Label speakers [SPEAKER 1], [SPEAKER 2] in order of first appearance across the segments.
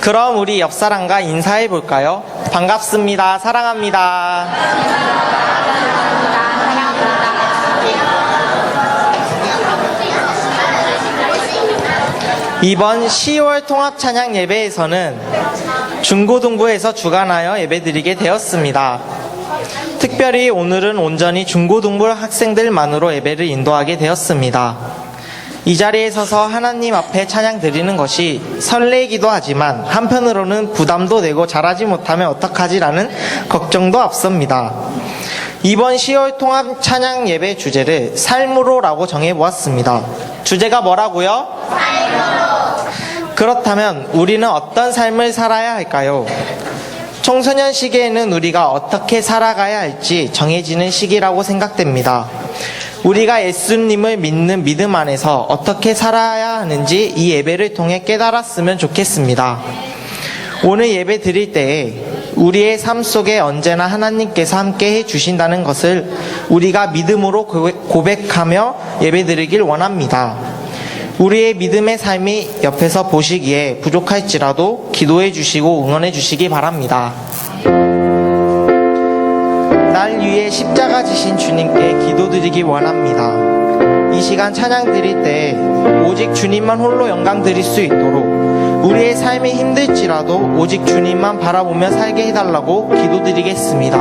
[SPEAKER 1] 그럼 우리 옆 사람과 인사해 볼까요? 반갑습니다. 사랑합니다. 이번 10월 통합 찬양 예배에서는 중고등부에서 주관하여 예배드리게 되었습니다. 특별히 오늘은 온전히 중고등부 학생들만으로 예배를 인도하게 되었습니다. 이 자리에 서서 하나님 앞에 찬양 드리는 것이 설레이기도 하지만 한편으로는 부담도 되고 잘하지 못하면 어떡하지라는 걱정도 앞섭니다. 이번 10월 통합 찬양 예배 주제를 삶으로라고 정해보았습니다. 주제가 뭐라고요? 삶으로. 그렇다면 우리는 어떤 삶을 살아야 할까요? 청소년 시기에는 우리가 어떻게 살아가야 할지 정해지는 시기라고 생각됩니다. 우리가 예수님을 믿는 믿음 안에서 어떻게 살아야 하는지 이 예배를 통해 깨달았으면 좋겠습니다. 오늘 예배 드릴 때에 우리의 삶 속에 언제나 하나님께서 함께 해주신다는 것을 우리가 믿음으로 고백하며 예배 드리길 원합니다. 우리의 믿음의 삶이 옆에서 보시기에 부족할지라도 기도해 주시고 응원해 주시기 바랍니다. 날 위해 십자가 지신 주님께 기도드리기 원합니다. 이 시간 찬양 드릴 때 오직 주님만 홀로 영광 드릴 수 있도록 우리의 삶이 힘들지라도 오직 주님만 바라보며 살게 해달라고 기도드리겠습니다.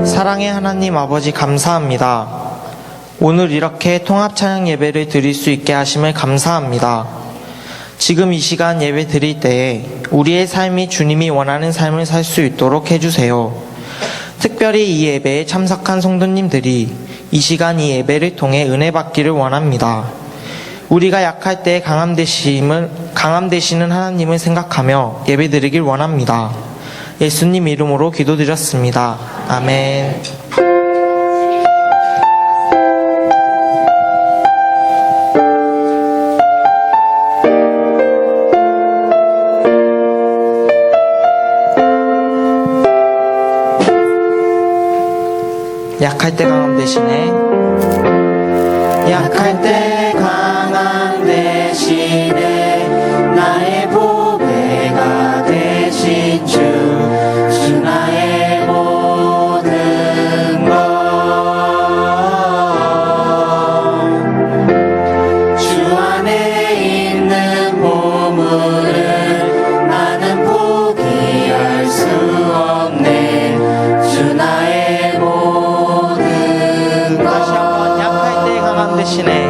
[SPEAKER 1] 사랑의 하나님 아버지 감사합니다. 오늘 이렇게 통합 찬양 예배를 드릴 수 있게 하심을 감사합니다. 지금 이 시간 예배 드릴 때에 우리의 삶이 주님이 원하는 삶을 살 수 있도록 해주세요. 특별히 이 예배에 참석한 성도님들이 이 시간 이 예배를 통해 은혜 받기를 원합니다. 우리가 약할 때 강함 되시는 하나님을 생각하며 예배 드리길 원합니다. 예수님 이름으로 기도드렸습니다. 아멘. 약할 때 강함 되시네. 약할 때 강함 되시네. 나의 보배가 되신 주 나의 모든 것 주 안에 있는 보물을 나는 포기할 수 없네. 주 나의 모든 것. 다시 한번 약할 때 강함 되시네.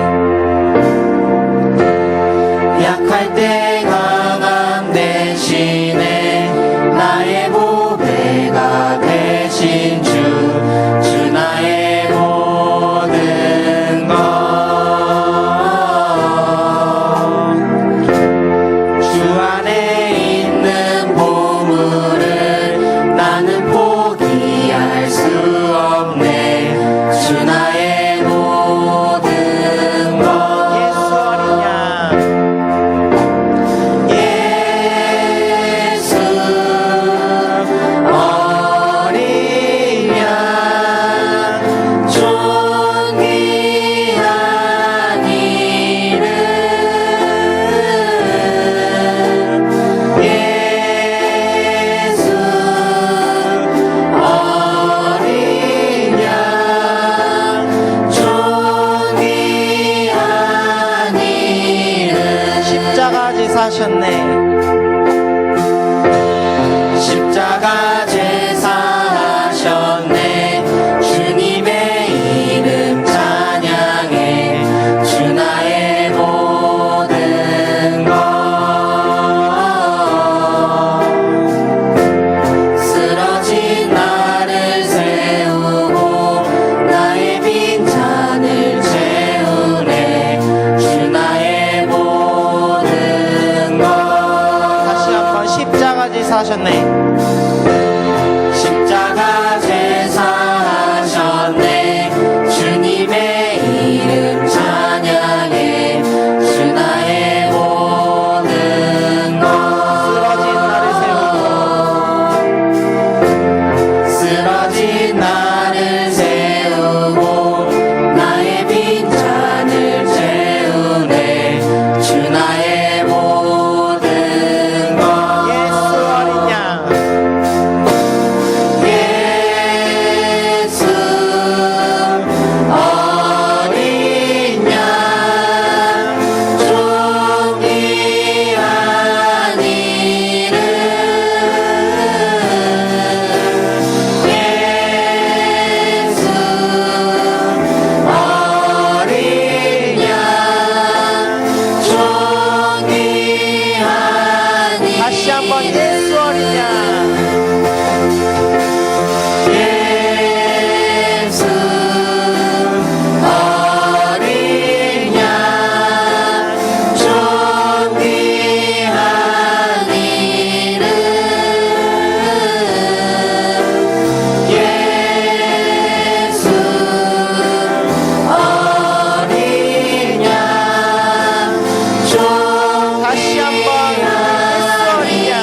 [SPEAKER 1] 약할 때 강함 되시네. 나의 보배가 되신 주 나의 모든 것 주 안에 있는 보물을 나는 포기할 수 없네. 주 나의 모든 것. 예수 어린 양 예수 어린 양 존귀한 이름 예수 어린 양 존귀한 이름. 십자가 제사하셨네. 십자가 제사하셨네. 주님의 이름 찬양해. 주 나의 모든 것 제사하셨네.
[SPEAKER 2] 십자가 제사하셨네. 주님의 이름 찬양해. 주 나의 모든 것.
[SPEAKER 1] 쓰러진 나를 세우고
[SPEAKER 2] 나의 빈잔을 채우네. 주 나의 모든 것.
[SPEAKER 1] 예수 어린 양.
[SPEAKER 2] 예수 어린 양 존귀한 이름. 예수 어린 양 존귀한 이름.
[SPEAKER 1] 다시 한번 예수 어린 양.
[SPEAKER 2] 예수 어린 양 존귀한 이름. 예수 어린 양
[SPEAKER 1] 다시 한번 예수 어린 양.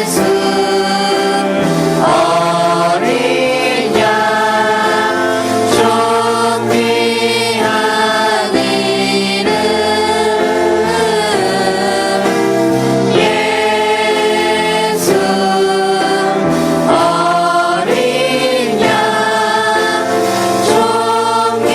[SPEAKER 2] 예수 어린 양 존귀한 이름. 예수 어린 양 존귀한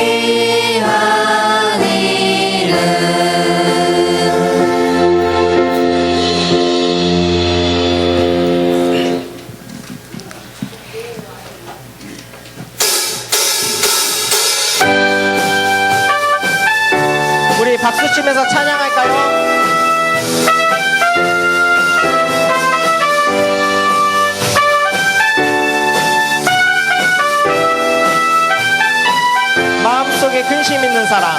[SPEAKER 1] 우리 박수 치면서 찬양할까요? 마음속에 근심 있는 사람.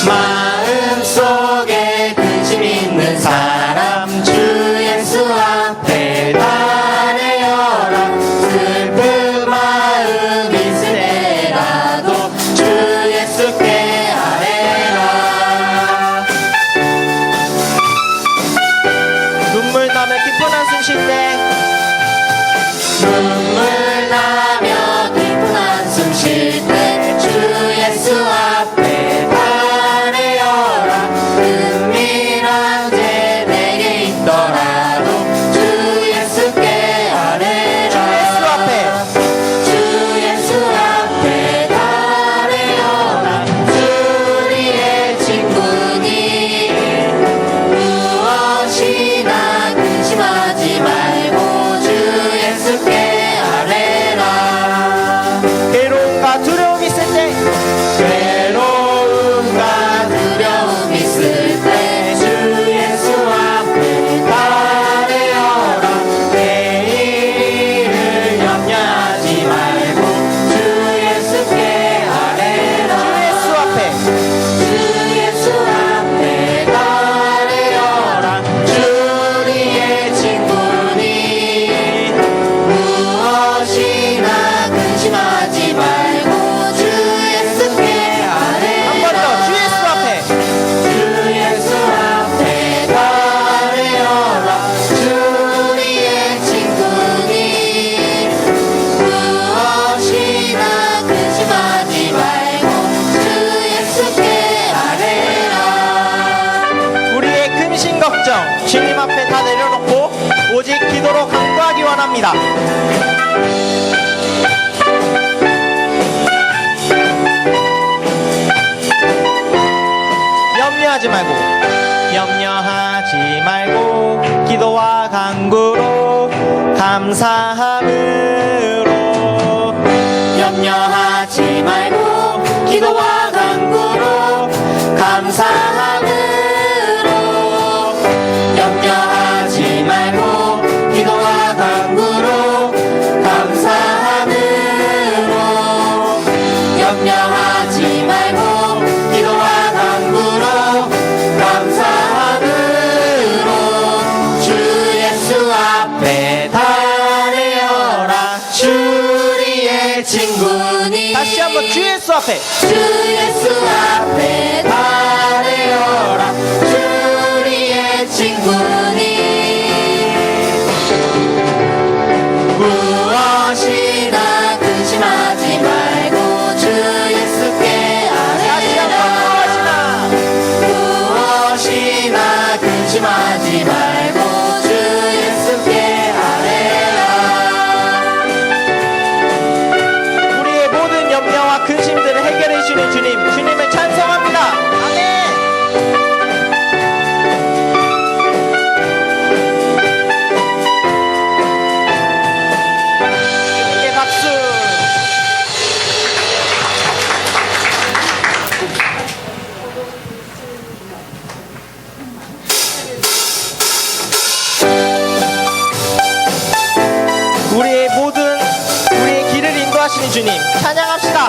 [SPEAKER 2] 마음속에 근심 있는 사람 주 예수 앞에 달래어라. 슬픈 마음 있을 때라도 주 예수께 아뢰라.
[SPEAKER 1] 눈물 나며 깊은 한숨 쉴 때
[SPEAKER 2] 눈물 나며 깊은 한숨 쉴 때 주 예수 앞에 달래어라. 은밀한 죄 내게 있더라도 주 예수께 아뢰라.
[SPEAKER 1] 예수 앞에
[SPEAKER 2] 주 예수 앞에 달래어라. 주리의 친구니 무엇이나 근심하지 말고 주 예수께 아뢰라.
[SPEAKER 1] 괴로움과 두려움 있을 때
[SPEAKER 2] 괴로움과 두려움 있을 때 주 예수 앞에 달래어라. 내일을 염려하지 말고 주 예수께 아뢰라.
[SPEAKER 1] 예수 앞에
[SPEAKER 2] 주 예수 앞에 달래어라. 주리의 친구니 무엇이나 근심하지 말고 주 예수께 아뢰라.
[SPEAKER 1] 한 번 더 주 예수 앞에
[SPEAKER 2] 주 예수 앞에 달래어라. 주리의 친구니 무엇이나 근심하지 말고 주 예수께 아뢰라.
[SPEAKER 1] 우리의 근심 걱정 주님 앞에 다 내려놓고 오직 기도로 강구하기 원합니다. 염려하지 말고 기도와 간구로 감사함으로
[SPEAKER 2] 염려하지 말고 기도와 간구로 감사함으로 염려하지 말고 기도와 간구로 감사함으로 염려하지 말고 기도와 친구니
[SPEAKER 1] 다시 한번 주 예수 앞에
[SPEAKER 2] 주 예수 앞에 달려라 주 우리의 친구니 무엇이나 근심하지 말고 주 예수께
[SPEAKER 1] 다시 한번
[SPEAKER 2] 아뢰라 무엇이나 근심하지 말고 주 예수께 아뢰라
[SPEAKER 1] 우리의 모든 염려와 근심들을 해결해 주시는 주님, 주님을 찬송합니다. 아멘. 주님께 박수. 우리의 길을 인도하시는 주님 찬양합시다.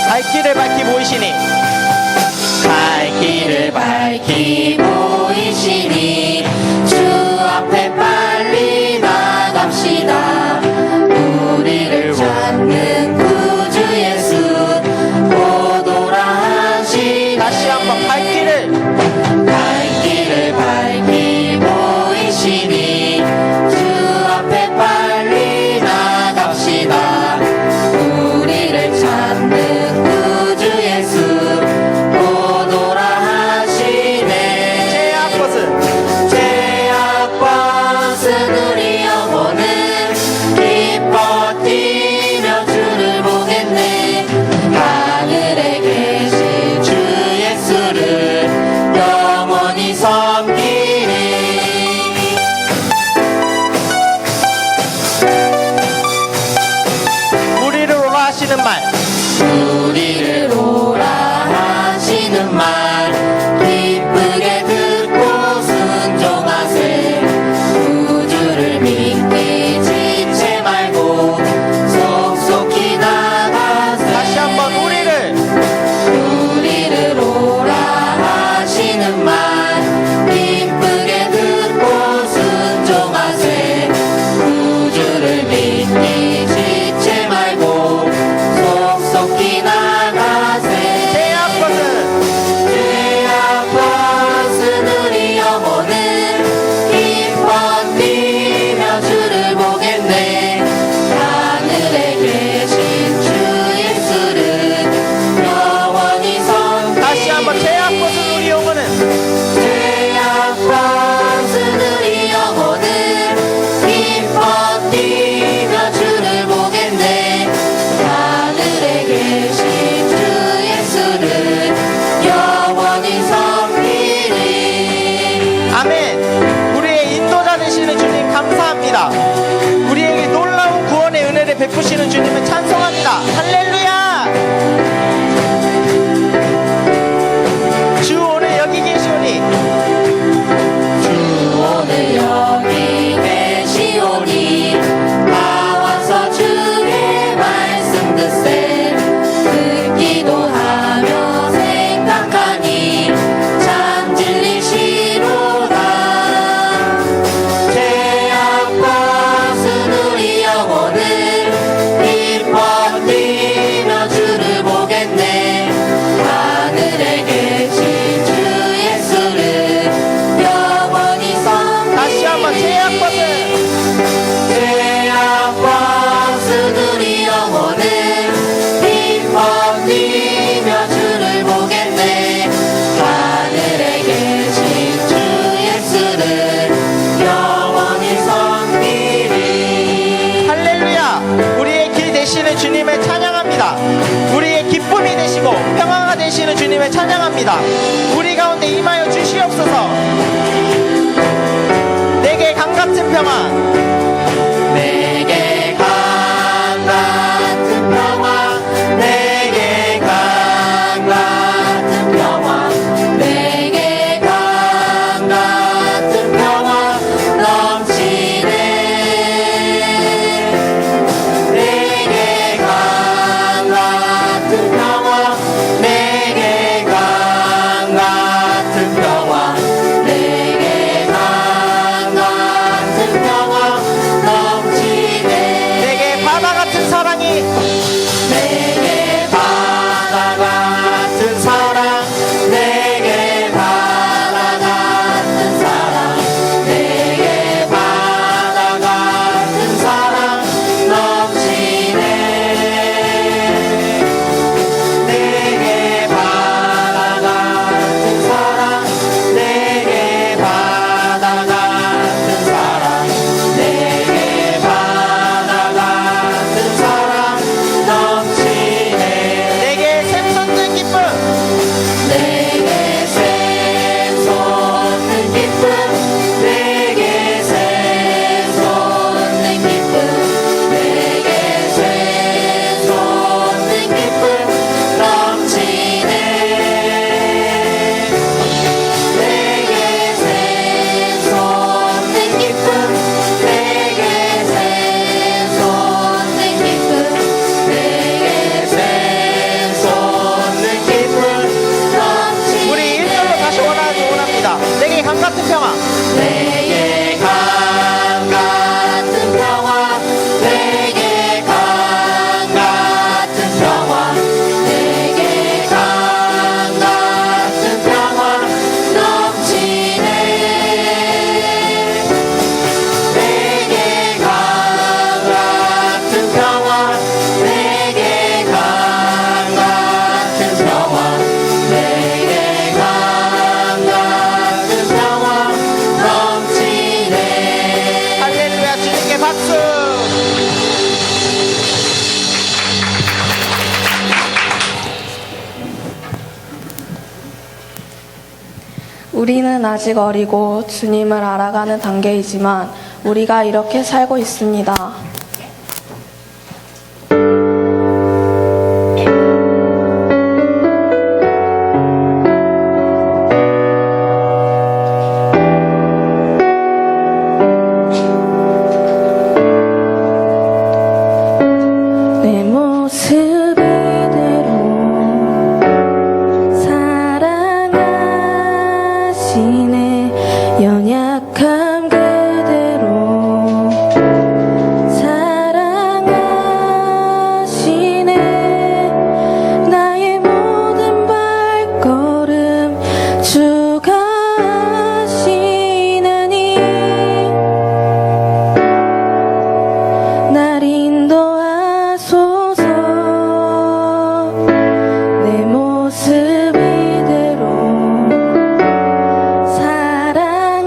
[SPEAKER 1] 갈 길을 밝히 보이시니
[SPEAKER 2] 갈 길을 밝히 보이시니 주 앞에 빨리 나갑시다 우리를 찾는 구주 예수 오도라 하시네
[SPEAKER 1] 다시 한번 갈 길을
[SPEAKER 2] 밝히 보이시니 주 앞에 빨리 나갑시다 우리를 찾는 구주 예수 오도라 하시네
[SPEAKER 1] 제약 벗은
[SPEAKER 2] 죄악 벗은 우리 영혼은 기뻐 뛰며 주를 보겠네 하늘에 계신 주 예수를 영원히 섬기리
[SPEAKER 1] 우리를 오라 하시는 말
[SPEAKER 2] 우리를 오라 하시는 말 기쁘게 듣고 순종하세 구주를 믿기 지체 말고 속속히 나가세
[SPEAKER 1] 다시 한번 우리를
[SPEAKER 2] 오라 하시는 말 기쁘게 듣고 순종하세 구주를 믿기 지체 말고 속속히 나가세
[SPEAKER 1] 제약 벗은
[SPEAKER 2] 죄악 벗은 우리 영혼은 기뻐 뛰며 주를 보겠네 하늘에 계신 주 예수를 영원히
[SPEAKER 1] 다시 한번
[SPEAKER 2] 섬기리
[SPEAKER 1] 제약 벗은 우리 영혼은
[SPEAKER 2] 죄악 벗은 우리 영혼은 기뻐 뛰며 주를 보겠네 하늘에 계신 주 예수를 영원히 섬기리
[SPEAKER 1] 아멘. 우리의 인도자 되시는 주님 감사합니다. 우리에게 놀라운 구원의 은혜를 베푸시는 주님을 찬송합니다. 할렐루야. 주 오늘 여기 계시오니
[SPEAKER 2] 주 오늘 여기 계시오니 나와서 주의 말씀 듣세 듣기도 하며 생각하니 참 진리시로다 죄악 벗은 우리 영혼을 기뻐 뛰며 주를 보겠네 하늘에 계신 주 예수를 영원히
[SPEAKER 1] 다시 한번 제약 벗은
[SPEAKER 2] 죄악 벗은 우리 영혼을 기뻐 뛰며 주를 보겠네 하늘에 계신 주 예수를 영원히 섬기리
[SPEAKER 1] 할렐루야. 우리의 길 되시는 주님을 찬양합니다. 우리의 기쁨이 되시고 평화가 되시는 주님을 찬양합니다. 우리 가운데 임하여 주시옵소서. 내게 강 같은 평화
[SPEAKER 2] 내게 강 같은 평화 내게 강 같은 평화 내게 강 같은 평화 넘치네 내게 강 같은 평화 내게 강
[SPEAKER 3] 우리는 아직 어리고 주님을 알아가는 단계이지만 우리가 이렇게 살고 있습니다. 내 모습 이대로 사랑하시네. 연약함 그대로 사랑하시네. 나의 모든 발걸음 주가 하시나니 날 인도하소서. 내 모습 이대로 사랑하시네.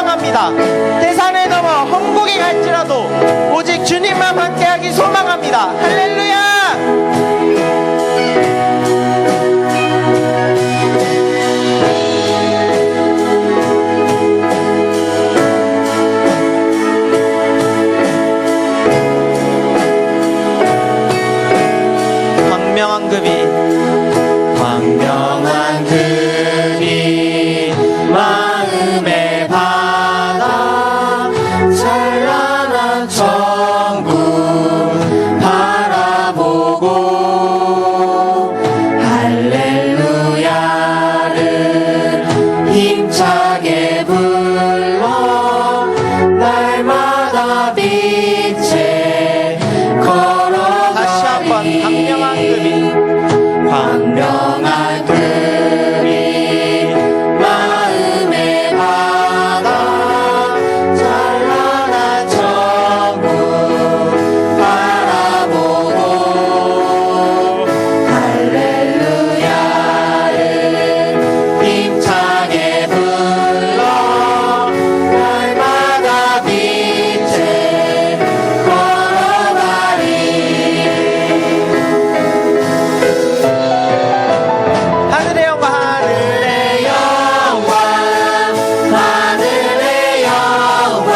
[SPEAKER 1] 소망합니다. 대산을 넘어 천국에 갈지라도 오직 주님만 함께하기 소망합니다. 할렐루야! 광명한 급이 마음의 바다 찬란한 천국 바라보고 할렐루야를 힘차게 불러 날마다 빛에 걸어가리. 다시 한번 광명한 급이 마음의 바다 찬란한 천국 바라보고 할렐루야를 힘차게 불러 날마다 빛에 걸어가리. 하늘의 영광 하늘의 영광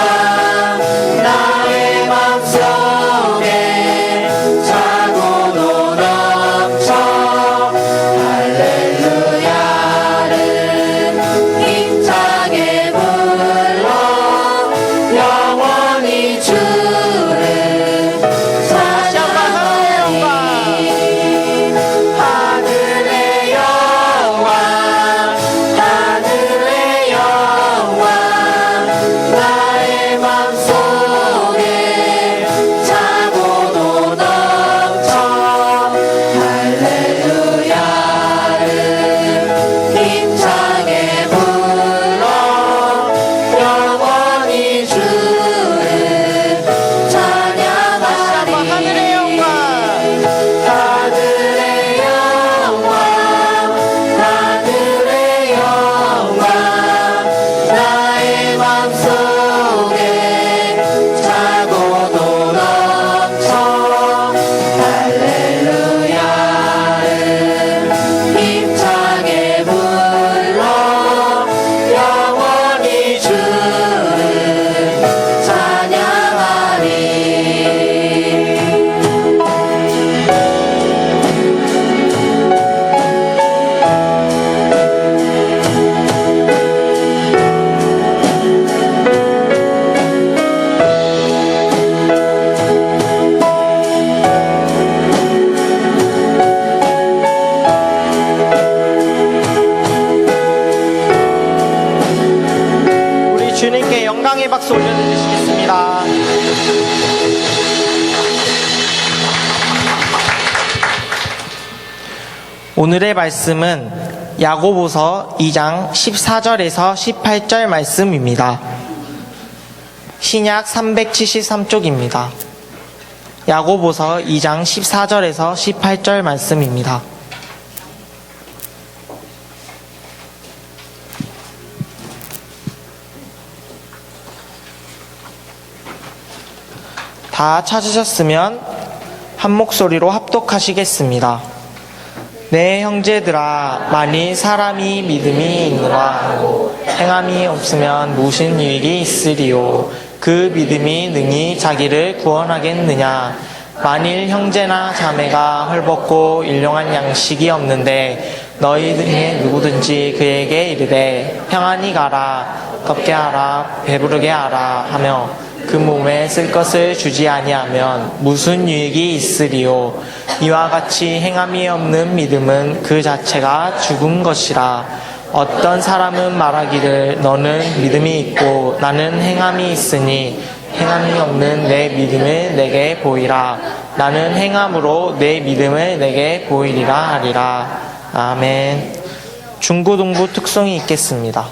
[SPEAKER 1] 나의 맘속에 차고도 넘쳐 할렐루야를 힘차게 불러 영원히 주를 찬양하리. 하늘의 영광 나의 맘속에 차고도 넘쳐 할렐루야를 힘차게 불러 영원히 주를 찬양하리. 하늘의 영광 나의 맘속에 차고도 넘쳐 할렐루야를 힘차게 불러 영원히 주를 찬양하리. 우리 주님께 영광의 박수 올려드리시겠습니다. 오늘의 말씀은 야고보서 2장 14절에서 18절 말씀입니다. 신약 373쪽입니다. 야고보서 2장 14절에서 18절 말씀입니다. 다 찾으셨으면 한 목소리로 합독하시겠습니다. 내 형제들아, 만일 사람이 믿음이 있노라 행함이 없으면 무슨 유익이 있으리요. 그 믿음이 능히 자기를 구원하겠느냐. 만일 형제나 자매가 헐벗고 일용할 양식이 없는데 너희 중에 누구든지 그에게 이르되 평안히 가라, 덥게 하라, 배부르게 하라 하며 그 몸에 쓸 것을 주지 아니하면 무슨 유익이 있으리요. 이와 같이 행함이 없는 믿음은 그 자체가 죽은 것이라. 어떤 사람은 말하기를 너는 믿음이 있고 나는 행함이 있으니 행함이 없는 내 믿음을 내게 보이라. 나는 행함으로 내 믿음을 내게 보이리라 하리라. 아멘. 중고등부 특송이 있겠습니다.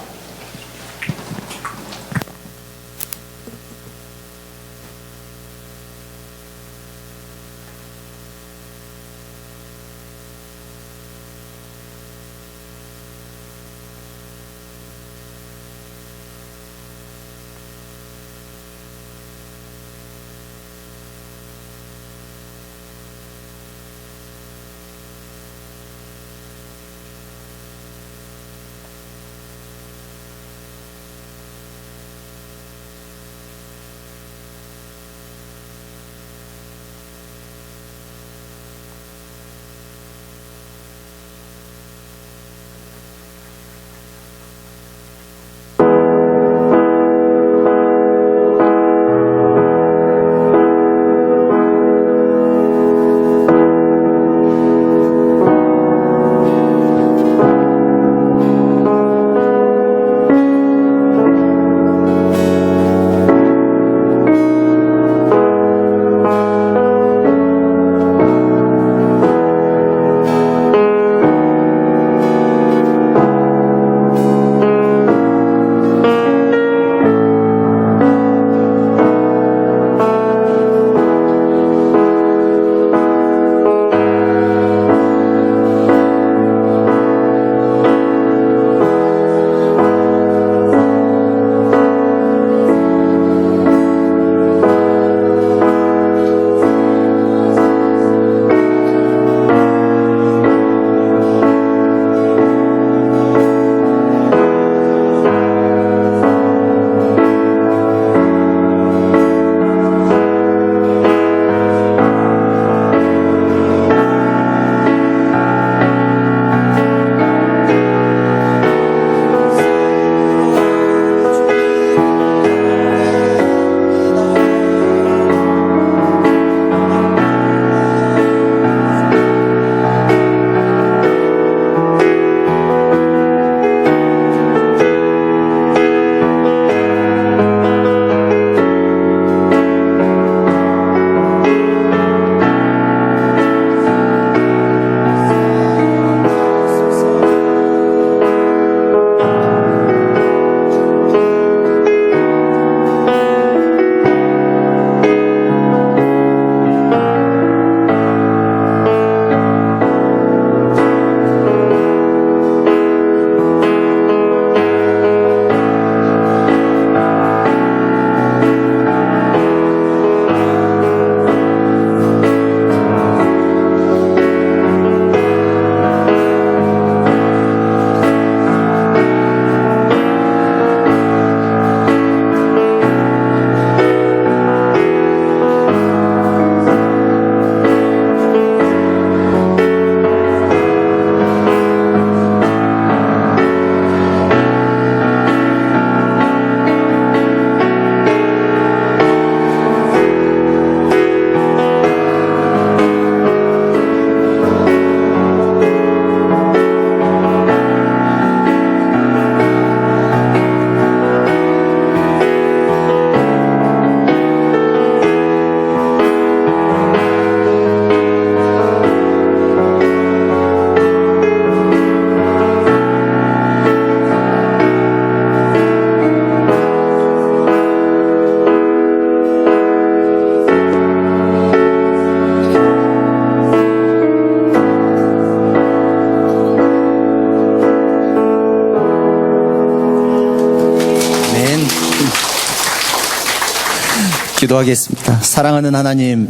[SPEAKER 4] 기도하겠습니다. 사랑하는 하나님,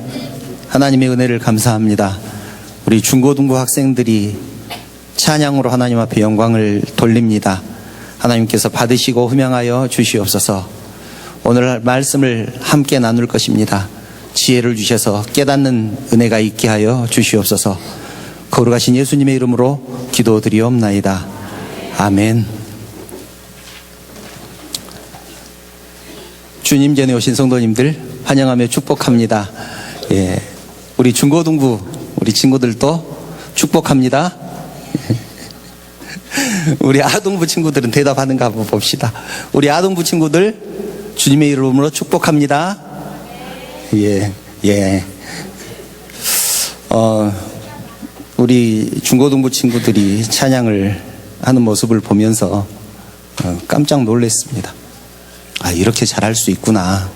[SPEAKER 4] 하나님의 은혜를 감사합니다. 우리 중고등부 학생들이 찬양으로 하나님 앞에 영광을 돌립니다. 하나님께서 받으시고 흠양하여 주시옵소서. 오늘 말씀을 함께 나눌 것입니다. 지혜를 주셔서 깨닫는 은혜가 있게 하여 주시옵소서. 거룩하신 예수님의 이름으로 기도드리옵나이다. 아멘. 주님 전에 오신 성도님들 환영하며 축복합니다. 예, 우리 중고등부 우리 친구들도 축복합니다. 우리 아동부 친구들은 대답하는가 한번 봅시다. 우리 아동부 친구들 주님의 이름으로 축복합니다. 예. 우리 중고등부 친구들이 찬양을 하는 모습을 보면서 깜짝 놀랐습니다. 아, 이렇게 잘할 수 있구나.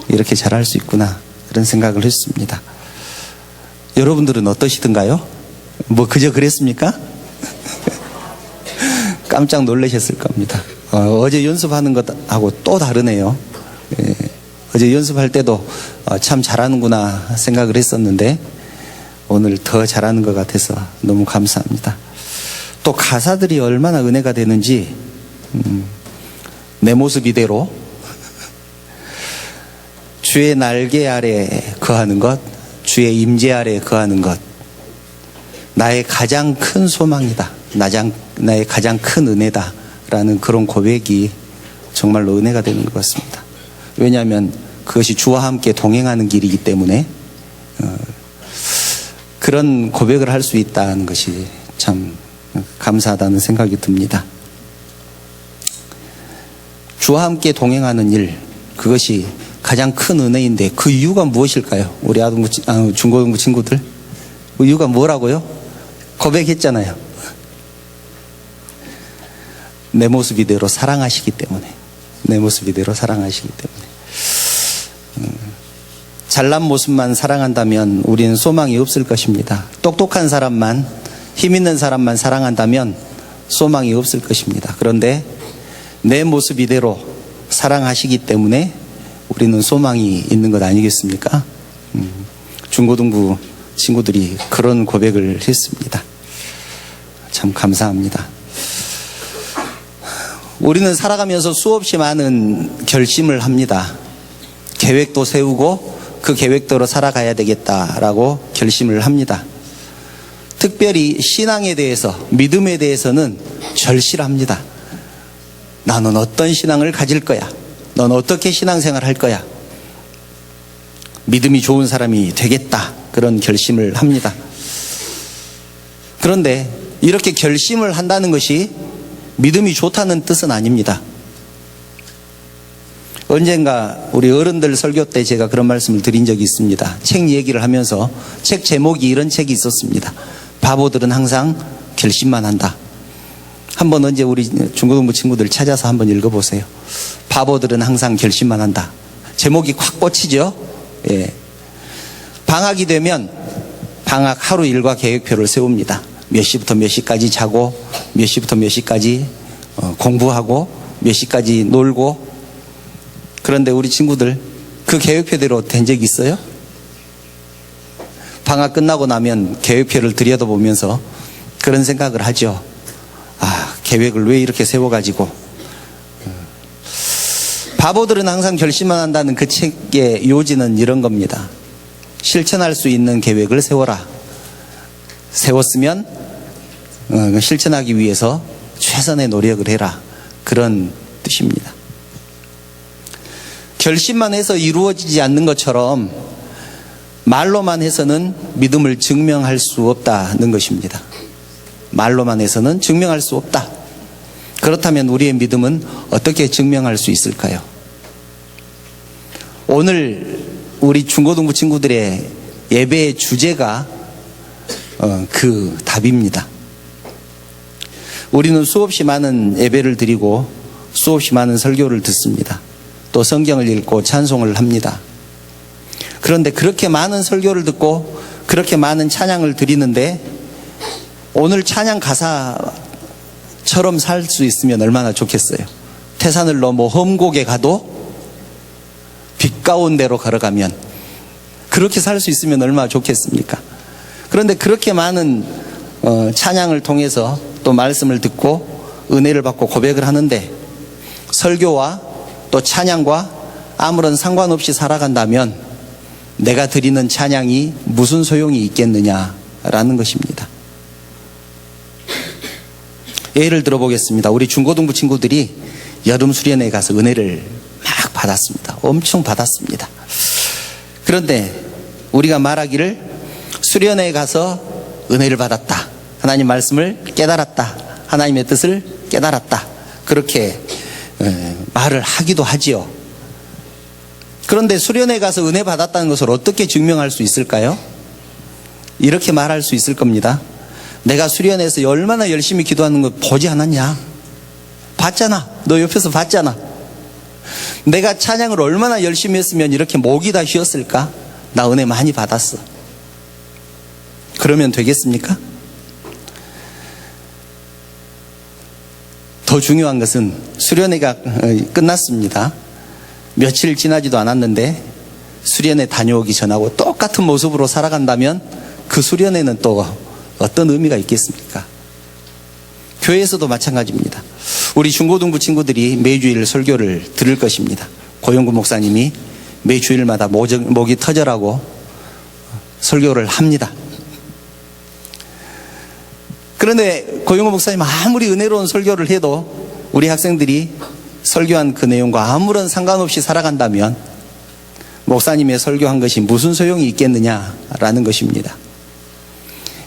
[SPEAKER 4] 이렇게 잘할 수 있구나. 그런 생각을 했습니다. 여러분들은 어떠시던가요? 뭐 그저 그랬습니까? 깜짝 놀라셨을 겁니다. 어제 연습하는 것하고 또 다르네요. 예, 어제 연습할 때도 참 잘하는구나 생각을 했었는데 오늘 더 잘하는 것 같아서 너무 감사합니다. 또 가사들이 얼마나 은혜가 되는지 내 모습 이대로 주의 날개 아래 거하는 것, 주의 임재 아래 거하는 것, 나의 가장 큰 소망이다. 나의 가장 큰 은혜다. 라는 그런 고백이 정말로 은혜가 되는 것 같습니다. 왜냐하면 그것이 주와 함께 동행하는 길이기 때문에 그런 고백을 할 수 있다는 것이 참 감사하다는 생각이 듭니다. 주와 함께 동행하는 일, 그것이 가장 큰 은혜인데 그 이유가 무엇일까요? 우리 중고등부 친구들, 그 이유가 뭐라고요? 고백했잖아요. 내 모습 이대로 사랑하시기 때문에. 내 모습 이대로 사랑하시기 때문에. 잘난 모습만 사랑한다면 우리는 소망이 없을 것입니다. 똑똑한 사람만, 힘 있는 사람만 사랑한다면 소망이 없을 것입니다. 그런데 내 모습 이대로 사랑하시기 때문에 우리는 소망이 있는 것 아니겠습니까? 중고등부 친구들이 그런 고백을 했습니다. 참 감사합니다. 우리는 살아가면서 수없이 많은 결심을 합니다. 계획도 세우고 그 계획대로 살아가야 되겠다라고 결심을 합니다. 특별히 신앙에 대해서, 믿음에 대해서는 절실합니다. 나는 어떤 신앙을 가질 거야? 넌 어떻게 신앙생활 할 거야? 믿음이 좋은 사람이 되겠다. 그런 결심을 합니다. 그런데 이렇게 결심을 한다는 것이 믿음이 좋다는 뜻은 아닙니다. 언젠가 우리 어른들 설교 때 제가 그런 말씀을 드린 적이 있습니다. 책 얘기를 하면서 책 제목이 이런 책이 있었습니다. 바보들은 항상 결심만 한다. 한번 언제 우리 중고등부 친구들 찾아서 한번 읽어보세요. 바보들은 항상 결심만 한다. 제목이 확 꽂히죠? 예. 방학이 되면 방학 하루 일과 계획표를 세웁니다. 몇 시부터 몇 시까지 자고, 몇 시부터 몇 시까지 공부하고, 몇 시까지 놀고. 그런데 우리 친구들 그 계획표대로 된 적 있어요? 방학 끝나고 나면 계획표를 들여다보면서 그런 생각을 하죠. 아, 계획을 왜 이렇게 세워가지고. 바보들은 항상 결심만 한다는 그 책의 요지는 이런 겁니다. 실천할 수 있는 계획을 세워라. 세웠으면 실천하기 위해서 최선의 노력을 해라. 그런 뜻입니다. 결심만 해서 이루어지지 않는 것처럼 말로만 해서는 믿음을 증명할 수 없다는 것입니다. 말로만 해서는 증명할 수 없다. 그렇다면 우리의 믿음은 어떻게 증명할 수 있을까요? 오늘 우리 중고등부 친구들의 예배의 주제가 그 답입니다. 우리는 수없이 많은 예배를 드리고 수없이 많은 설교를 듣습니다. 또 성경을 읽고 찬송을 합니다. 그런데 그렇게 많은 설교를 듣고 그렇게 많은 찬양을 드리는데 오늘 찬양 가사처럼 살 수 있으면 얼마나 좋겠어요. 태산을 넘어 험곡에 가도 빛 가운데로 걸어가면, 그렇게 살 수 있으면 얼마나 좋겠습니까? 그런데 그렇게 많은 찬양을 통해서 또 말씀을 듣고 은혜를 받고 고백을 하는데, 설교와 또 찬양과 아무런 상관없이 살아간다면 내가 드리는 찬양이 무슨 소용이 있겠느냐라는 것입니다. 예를 들어보겠습니다. 우리 중고등부 친구들이 여름 수련회에 가서 은혜를 막 받았습니다. 엄청 받았습니다. 그런데 우리가 말하기를 수련회에 가서 은혜를 받았다, 하나님 말씀을 깨달았다, 하나님의 뜻을 깨달았다, 그렇게 말을 하기도 하지요. 그런데 수련회 가서 은혜 받았다는 것을 어떻게 증명할 수 있을까요? 이렇게 말할 수 있을 겁니다. 내가 수련회에서 얼마나 열심히 기도하는 거 보지 않았냐? 봤잖아. 너 옆에서 봤잖아. 내가 찬양을 얼마나 열심히 했으면 이렇게 목이 다 쉬었을까? 나 은혜 많이 받았어. 그러면 되겠습니까? 더 중요한 것은 수련회가 끝났습니다. 며칠 지나지도 않았는데 수련회 다녀오기 전하고 똑같은 모습으로 살아간다면 그 수련회는 또 어떤 의미가 있겠습니까? 교회에서도 마찬가지입니다. 우리 중고등부 친구들이 매주일 설교를 들을 것입니다. 고영구 목사님이 매주일마다 목이 터져라고 설교를 합니다. 그런데 고영구 목사님 아무리 은혜로운 설교를 해도 우리 학생들이 설교한 그 내용과 아무런 상관없이 살아간다면 목사님의 설교한 것이 무슨 소용이 있겠느냐라는 것입니다.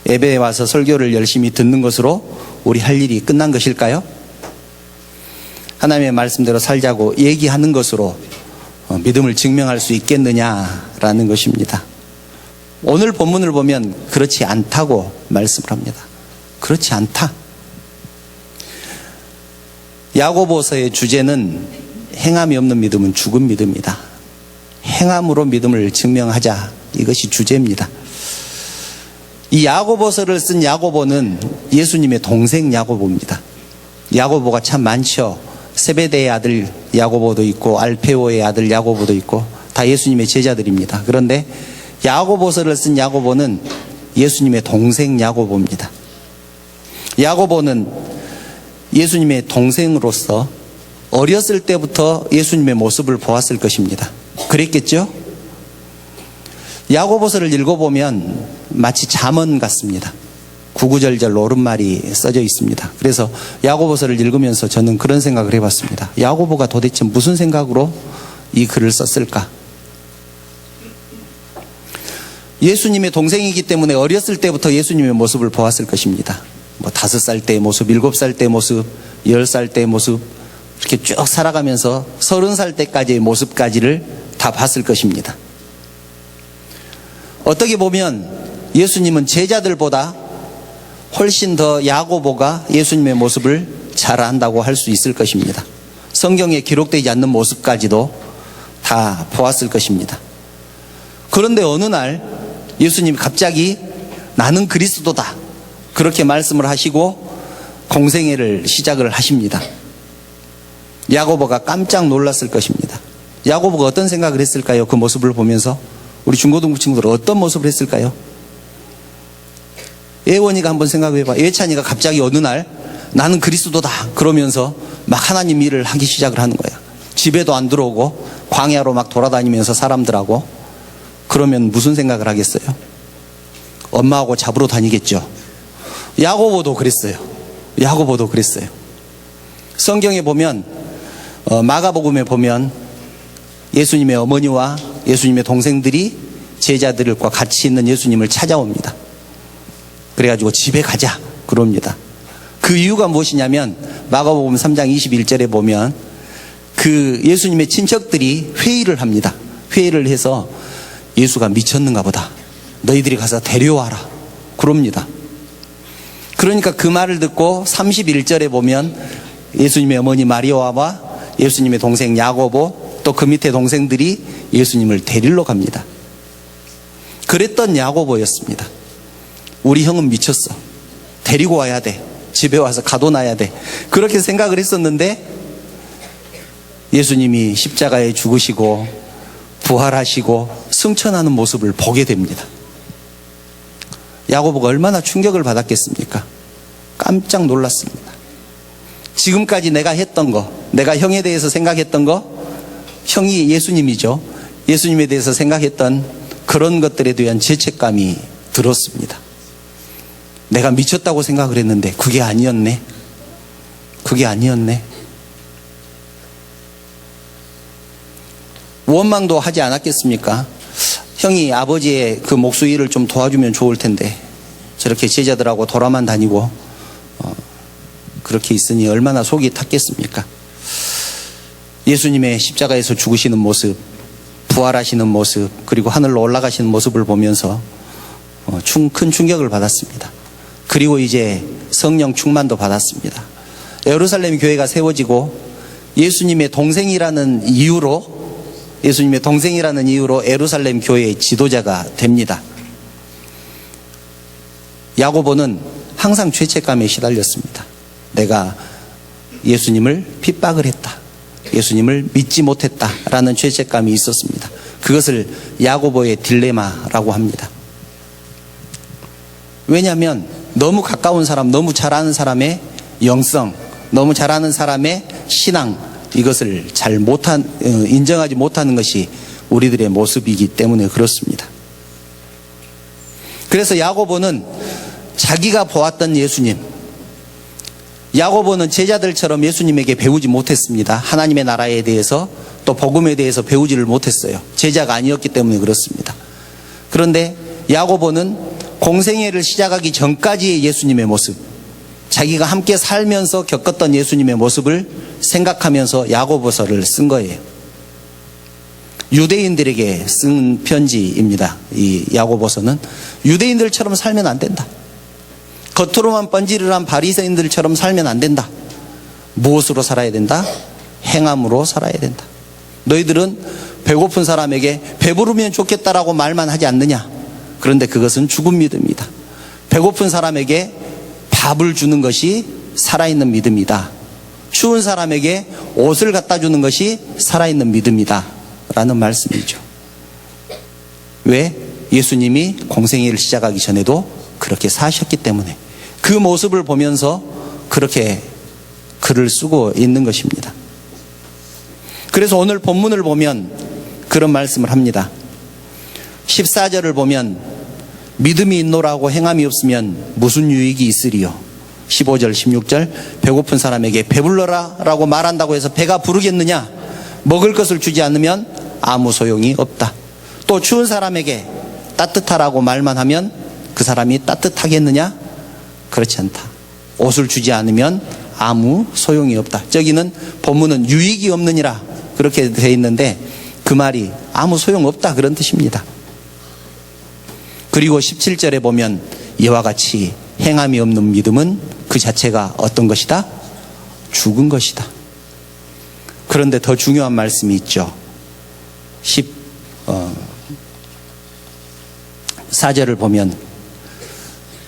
[SPEAKER 4] 예배에 와서 설교를 열심히 듣는 것으로 우리 할 일이 끝난 것일까요? 하나님의 말씀대로 살자고 얘기하는 것으로 믿음을 증명할 수 있겠느냐라는 것입니다. 오늘 본문을 보면 그렇지 않다고 말씀을 합니다. 그렇지 않다. 야고보서의 주제는 행함이 없는 믿음은 죽은 믿음이다. 행함으로 믿음을 증명하자, 이것이 주제입니다. 이 야고보서를 쓴 야고보는 예수님의 동생 야고보입니다. 야고보가 참 많죠. 세베대의 아들 야고보도 있고 알페오의 아들 야고보도 있고 다 예수님의 제자들입니다. 그런데 야고보서를 쓴 야고보는 예수님의 동생 야고보입니다. 야고보는 예수님의 동생으로서 어렸을 때부터 예수님의 모습을 보았을 것입니다. 그랬겠죠? 야고보서를 읽어보면 마치 잠언 같습니다. 구구절절 옳은말이 써져 있습니다. 그래서 야고보서를 읽으면서 저는 그런 생각을 해봤습니다. 야고보가 도대체 무슨 생각으로 이 글을 썼을까? 예수님의 동생이기 때문에 어렸을 때부터 예수님의 모습을 보았을 것입니다. 5살 때의 모습, 7살 때의 모습, 10살 때의 모습, 이렇게 쭉 살아가면서 30살 때까지의 모습까지를 다 봤을 것입니다. 어떻게 보면 예수님은 제자들보다 훨씬 더 야고보가 예수님의 모습을 잘 안다고 할 수 있을 것입니다. 성경에 기록되지 않는 모습까지도 다 보았을 것입니다. 그런데 어느 날 예수님이 갑자기 나는 그리스도다, 그렇게 말씀을 하시고 공생애를 시작을 하십니다. 야고보가 깜짝 놀랐을 것입니다. 야고보가 어떤 생각을 했을까요? 그 모습을 보면서 우리 중고등부 친구들은 어떤 모습을 했을까요? 예원이가 한번 생각해봐. 예찬이가 갑자기 어느 날 나는 그리스도다 그러면서 막 하나님 일을 하기 시작을 하는 거야. 집에도 안 들어오고 광야로 막 돌아다니면서 사람들하고. 그러면 무슨 생각을 하겠어요? 엄마하고 잡으러 다니겠죠. 야고보도 그랬어요. 야고보도 그랬어요. 성경에 보면 마가복음에 보면 예수님의 어머니와 예수님의 동생들이 제자들과 같이 있는 예수님을 찾아옵니다. 그래가지고 집에 가자 그럽니다. 그 이유가 무엇이냐면 마가복음 3장 21절에 보면 그 예수님의 친척들이 회의를 합니다. 회의를 해서 예수가 미쳤는가 보다, 너희들이 가서 데려와라 그럽니다. 그러니까 그 말을 듣고 31절에 보면 예수님의 어머니 마리아와 예수님의 동생 야고보 또 그 밑에 동생들이 예수님을 데리러 갑니다. 그랬던 야고보였습니다. 우리 형은 미쳤어, 데리고 와야 돼, 집에 와서 가둬놔야 돼, 그렇게 생각을 했었는데 예수님이 십자가에 죽으시고 부활하시고 승천하는 모습을 보게 됩니다. 야고보가 얼마나 충격을 받았겠습니까? 깜짝 놀랐습니다. 지금까지 내가 했던 거, 내가 형에 대해서 생각했던 거, 형이 예수님이죠. 예수님에 대해서 생각했던 그런 것들에 대한 죄책감이 들었습니다. 내가 미쳤다고 생각을 했는데 그게 아니었네. 그게 아니었네. 원망도 하지 않았겠습니까? 형이 아버지의 그 목수일을 좀 도와주면 좋을 텐데 저렇게 제자들하고 돌아만 다니고 그렇게 있으니 얼마나 속이 탔겠습니까? 예수님의 십자가에서 죽으시는 모습, 부활하시는 모습, 그리고 하늘로 올라가시는 모습을 보면서 큰 충격을 받았습니다. 그리고 이제 성령 충만도 받았습니다. 예루살렘 교회가 세워지고 예수님의 동생이라는 이유로 예루살렘 교회의 지도자가 됩니다. 야고보는 항상 죄책감에 시달렸습니다. 내가 예수님을 핍박을 했다. 예수님을 믿지 못했다라는 죄책감이 있었습니다. 그것을 야고보의 딜레마라고 합니다. 왜냐하면 너무 가까운 사람, 너무 잘 아는 사람의 영성, 너무 잘 아는 사람의 신앙, 이것을 인정하지 못하는 것이 우리들의 모습이기 때문에 그렇습니다. 그래서 야고보는 자기가 보았던 예수님, 야고보는 제자들처럼 예수님에게 배우지 못했습니다. 하나님의 나라에 대해서 또 복음에 대해서 배우지를 못했어요. 제자가 아니었기 때문에 그렇습니다. 그런데 야고보는 공생애를 시작하기 전까지의 예수님의 모습, 자기가 함께 살면서 겪었던 예수님의 모습을 생각하면서 야고보서를 쓴 거예요. 유대인들에게 쓴 편지입니다. 이 야고보서는 유대인들처럼 살면 안 된다. 겉으로만 번지르르한 바리새인들처럼 살면 안 된다. 무엇으로 살아야 된다? 행함으로 살아야 된다. 너희들은 배고픈 사람에게 배부르면 좋겠다라고 말만 하지 않느냐? 그런데 그것은 죽은 믿음이다. 배고픈 사람에게 밥을 주는 것이 살아있는 믿음이다. 추운 사람에게 옷을 갖다 주는 것이 살아있는 믿음이다 라는 말씀이죠. 왜? 예수님이 공생애를 시작하기 전에도 그렇게 사셨기 때문에 그 모습을 보면서 그렇게 글을 쓰고 있는 것입니다. 그래서 오늘 본문을 보면 그런 말씀을 합니다. 14절을 보면 믿음이 있노라고 행함이 없으면 무슨 유익이 있으리요. 15절 16절 배고픈 사람에게 배불러라 라고 말한다고 해서 배가 부르겠느냐? 먹을 것을 주지 않으면 아무 소용이 없다. 또 추운 사람에게 따뜻하라고 말만 하면 그 사람이 따뜻하겠느냐? 그렇지 않다. 옷을 주지 않으면 아무 소용이 없다. 저기는 본문은 유익이 없느니라 그렇게 되어 있는데 그 말이 아무 소용없다 그런 뜻입니다. 그리고 17절에 보면 이와 같이 행함이 없는 믿음은 그 자체가 어떤 것이다? 죽은 것이다. 그런데 더 중요한 말씀이 있죠. 14절을 보면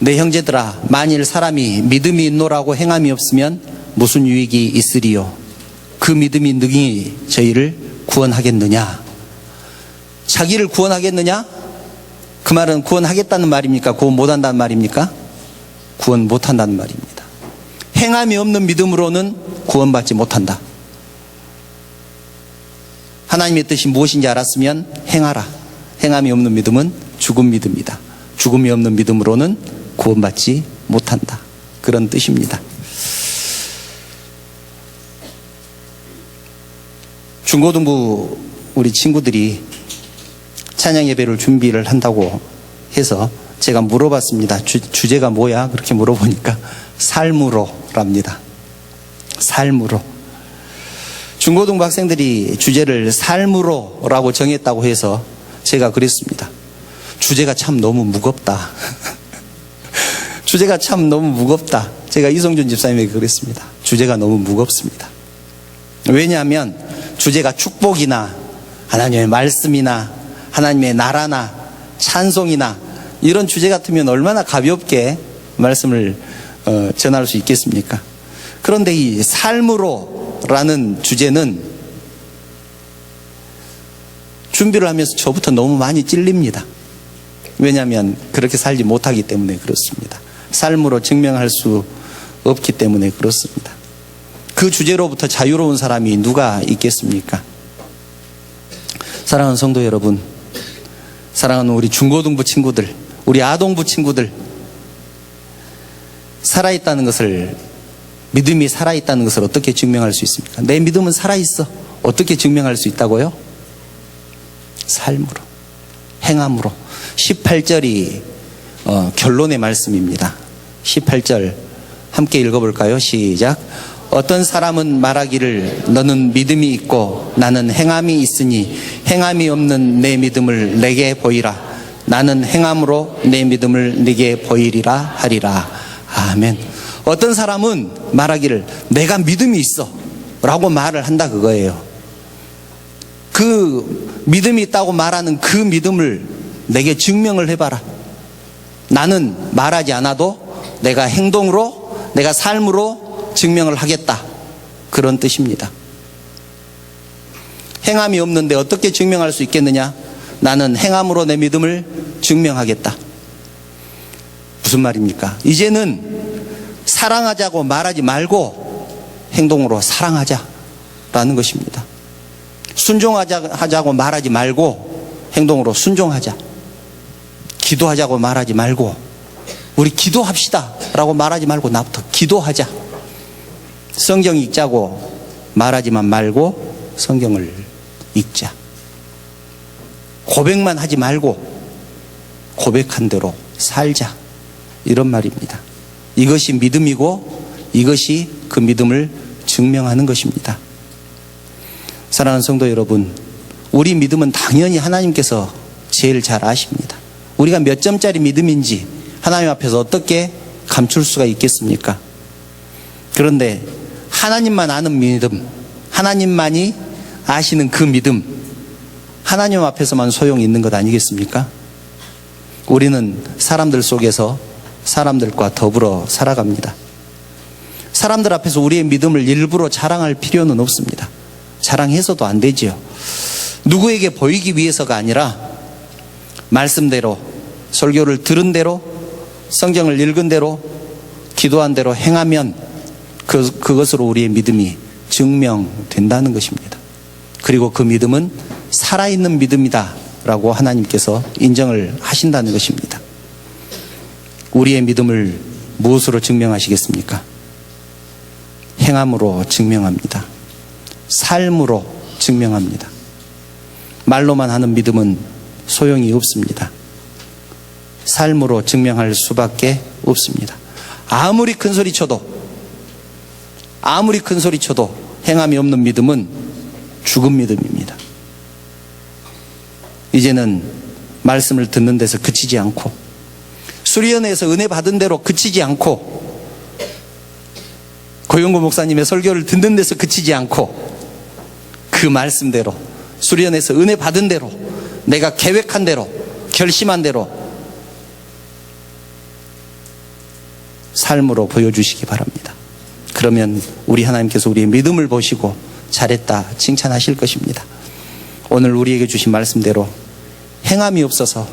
[SPEAKER 4] 내 형제들아 만일 사람이 믿음이 있노라고 행함이 없으면 무슨 유익이 있으리요. 그 믿음이 능히 저희를 구원하겠느냐. 자기를 구원하겠느냐? 그 말은 구원하겠다는 말입니까? 구원 못한다는 말입니까? 구원 못한다는 말입니다. 행함이 없는 믿음으로는 구원받지 못한다. 하나님의 뜻이 무엇인지 알았으면 행하라. 행함이 없는 믿음은 죽은 믿음이다. 죽음이 없는 믿음으로는 구원받지 못한다. 그런 뜻입니다. 중고등부 우리 친구들이 찬양 예배를 준비를 한다고 해서 제가 물어봤습니다. 주제가 뭐야? 그렇게 물어보니까 삶으로랍니다. 삶으로. 중고등부 학생들이 주제를 삶으로라고 정했다고 해서 제가 그랬습니다. 주제가 참 너무 무겁다. 주제가 참 너무 무겁다. 제가 이성준 집사님에게 그랬습니다. 주제가 너무 무겁습니다. 왜냐하면 주제가 축복이나 하나님의 말씀이나 하나님의 나라나 찬송이나 이런 주제 같으면 얼마나 가볍게 말씀을 전할 수 있겠습니까? 그런데 이 삶으로라는 주제는 준비를 하면서 저부터 너무 많이 찔립니다. 왜냐하면 그렇게 살지 못하기 때문에 그렇습니다. 삶으로 증명할 수 없기 때문에 그렇습니다. 그 주제로부터 자유로운 사람이 누가 있겠습니까? 사랑하는 성도 여러분, 사랑하는 우리 중고등부 친구들, 우리 아동부 친구들, 살아있다는 것을, 믿음이 살아있다는 것을 어떻게 증명할 수 있습니까? 내 믿음은 살아있어. 어떻게 증명할 수 있다고요? 삶으로, 행함으로. 18절이 결론의 말씀입니다. 18절 함께 읽어볼까요? 시작. 어떤 사람은 말하기를 너는 믿음이 있고 나는 행함이 있으니 행함이 없는 내 믿음을 내게 보이라. 나는 행함으로 내 믿음을 네게 보이리라 하리라. 아멘. 어떤 사람은 말하기를 내가 믿음이 있어 라고 말을 한다 그거예요. 그 믿음이 있다고 말하는 그 믿음을 내게 증명을 해봐라. 나는 말하지 않아도 내가 행동으로, 내가 삶으로 증명을 하겠다. 그런 뜻입니다. 행함이 없는데 어떻게 증명할 수 있겠느냐? 나는 행함으로 내 믿음을 증명하겠다. 무슨 말입니까? 이제는 사랑하자고 말하지 말고 행동으로 사랑하자라는 것입니다. 순종하자고 말하지 말고 행동으로 순종하자. 기도하자고 말하지 말고 우리 기도합시다 라고 말하지 말고 나부터 기도하자. 성경 읽자고 말하지만 말고 성경을 읽자. 고백만 하지 말고 고백한 대로 살자. 이런 말입니다. 이것이 믿음이고 이것이 그 믿음을 증명하는 것입니다. 사랑하는 성도 여러분, 우리 믿음은 당연히 하나님께서 제일 잘 아십니다. 우리가 몇 점짜리 믿음인지 하나님 앞에서 어떻게 감출 수가 있겠습니까? 그런데 하나님만 아는 믿음, 하나님만이 아시는 그 믿음, 하나님 앞에서만 소용이 있는 것 아니겠습니까? 우리는 사람들 속에서 사람들과 더불어 살아갑니다. 사람들 앞에서 우리의 믿음을 일부러 자랑할 필요는 없습니다. 자랑해서도 안 되지요. 누구에게 보이기 위해서가 아니라 말씀대로, 설교를 들은 대로, 성경을 읽은 대로, 기도한 대로 행하면 그것으로 우리의 믿음이 증명된다는 것입니다. 그리고 그 믿음은 살아있는 믿음이다 라고 하나님께서 인정을 하신다는 것입니다. 우리의 믿음을 무엇으로 증명하시겠습니까? 행함으로 증명합니다. 삶으로 증명합니다. 말로만 하는 믿음은 소용이 없습니다. 삶으로 증명할 수밖에 없습니다. 아무리 큰 소리 쳐도 행함이 없는 믿음은 죽은 믿음입니다. 이제는 말씀을 듣는 데서 그치지 않고, 수련회에서 은혜 받은 대로 그치지 않고, 고영구 목사님의 설교를 듣는 데서 그치지 않고, 그 말씀대로, 수련회에서 은혜 받은 대로, 내가 계획한 대로, 결심한 대로 삶으로 보여주시기 바랍니다. 그러면 우리 하나님께서 우리의 믿음을 보시고 잘했다 칭찬하실 것입니다. 오늘 우리에게 주신 말씀대로 행함이 없어서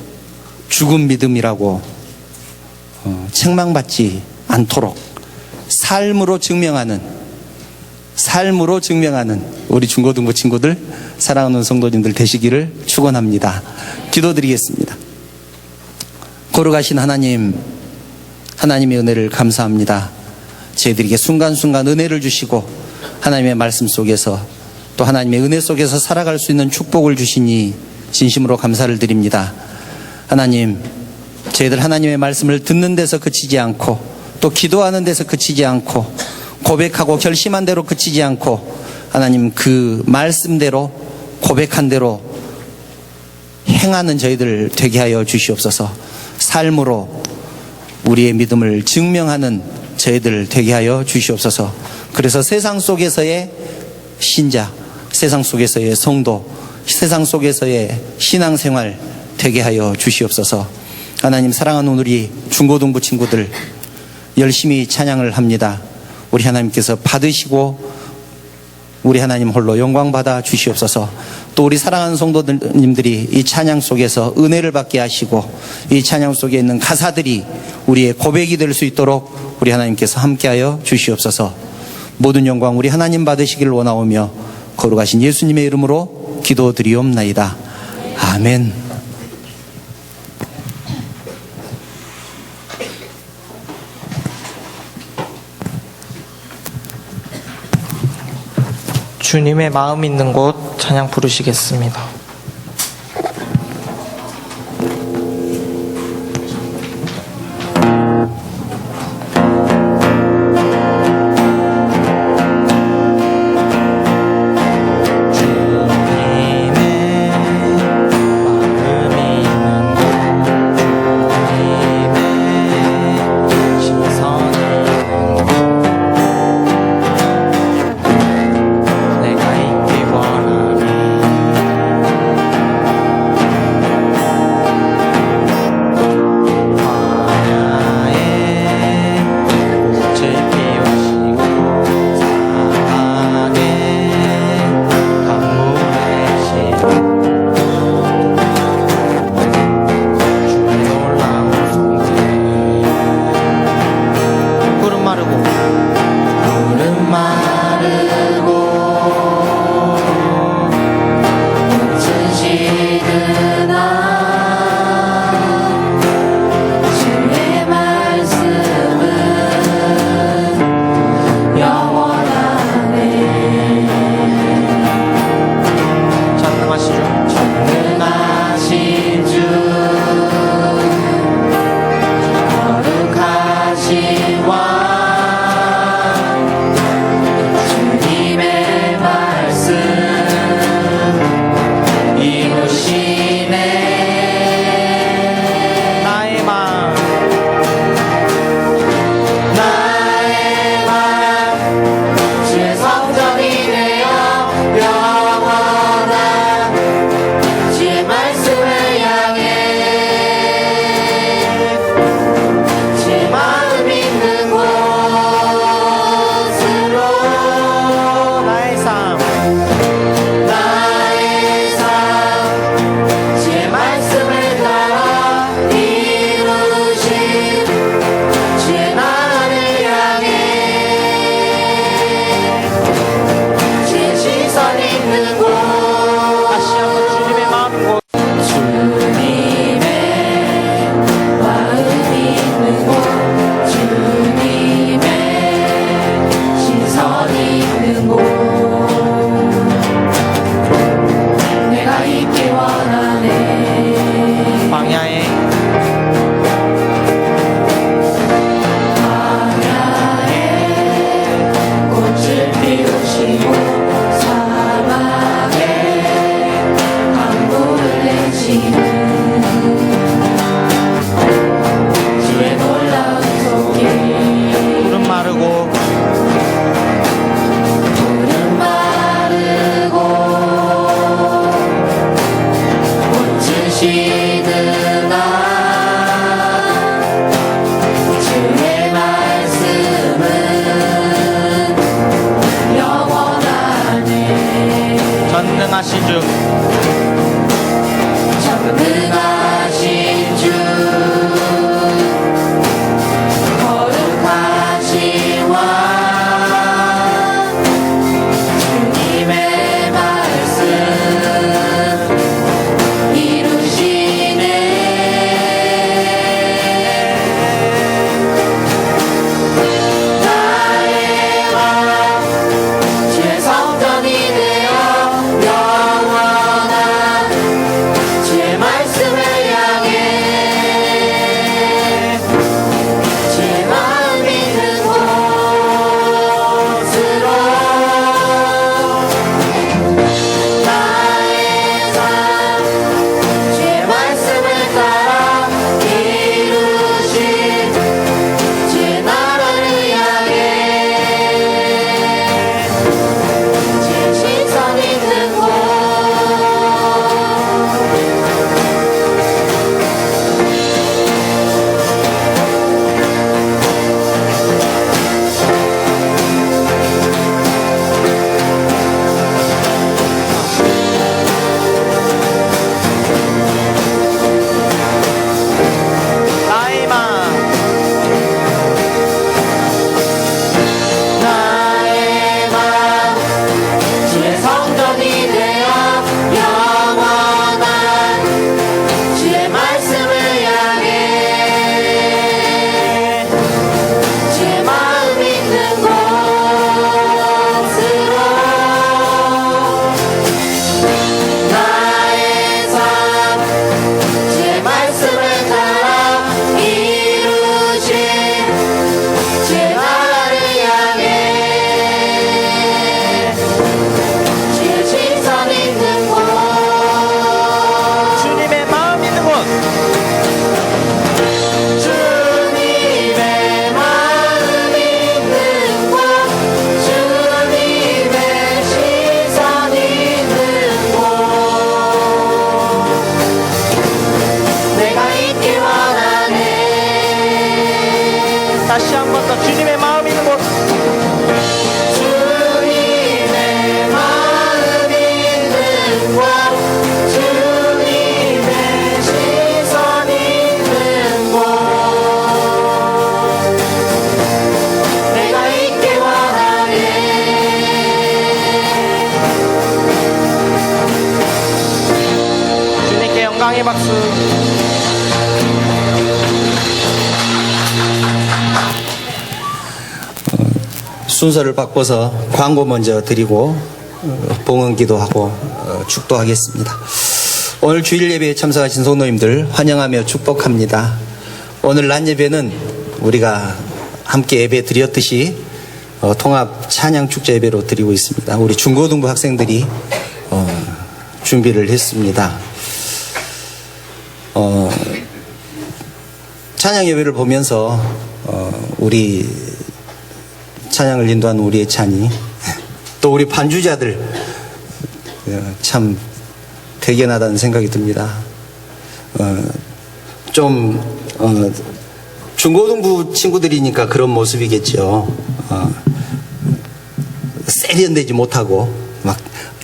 [SPEAKER 4] 죽은 믿음이라고 책망받지 않도록 삶으로 증명하는 우리 중고등부 친구들, 사랑하는 성도님들 되시기를 축원합니다. 기도드리겠습니다. 거룩하신 하나님, 하나님의 은혜를 감사합니다. 저희들에게 순간순간 은혜를 주시고 하나님의 말씀 속에서 또 하나님의 은혜 속에서 살아갈 수 있는 축복을 주시니 진심으로 감사를 드립니다. 하나님, 저희들 하나님의 말씀을 듣는 데서 그치지 않고 또 기도하는 데서 그치지 않고 고백하고 결심한 대로 그치지 않고 하나님 그 말씀대로 고백한 대로 행하는 저희들 되게 하여 주시옵소서. 삶으로 우리의 믿음을 증명하는 저희들 되게 하여 주시옵소서. 그래서 세상 속에서의 신자, 세상 속에서의 성도, 세상 속에서의 신앙생활 되게 하여 주시옵소서. 하나님, 사랑하는 우리 중고등부 친구들 열심히 찬양을 합니다. 우리 하나님께서 받으시고 우리 하나님 홀로 영광 받아 주시옵소서. 또 우리 사랑하는 성도님들이 이 찬양 속에서 은혜를 받게 하시고 이 찬양 속에 있는 가사들이 우리의 고백이 될 수 있도록 우리 하나님께서 함께하여 주시옵소서. 모든 영광 우리 하나님 받으시기를 원하오며 거룩하신 예수님의 이름으로 기도드리옵나이다. 아멘.
[SPEAKER 1] 주님의 마음 있는 곳 찬양 부르시겠습니다. 전능하신 주
[SPEAKER 2] 전능하신 주 거룩하신 왕 주님의 말씀 이루시네 나의 왕 주의 성전이 되어 영원한 주의 말씀을
[SPEAKER 1] 최강의 박수.
[SPEAKER 4] 순서를 바꿔서 광고 먼저 드리고 봉헌기도 하고 축도하겠습니다. 오늘 주일 예배에 참석하신 성도님들 환영하며 축복합니다. 오늘 낮 예배는 우리가 함께 예배 드렸듯이 통합 찬양 축제 예배로 드리고 있습니다. 우리 중고등부 학생들이 준비를 했습니다. 찬양 예배를 보면서 우리 찬양을 인도하는 우리의 찬이 또 우리 반주자들 참 대견하다는 생각이 듭니다. 중고등부 친구들이니까 그런 모습이겠죠. 세련되지 못하고 막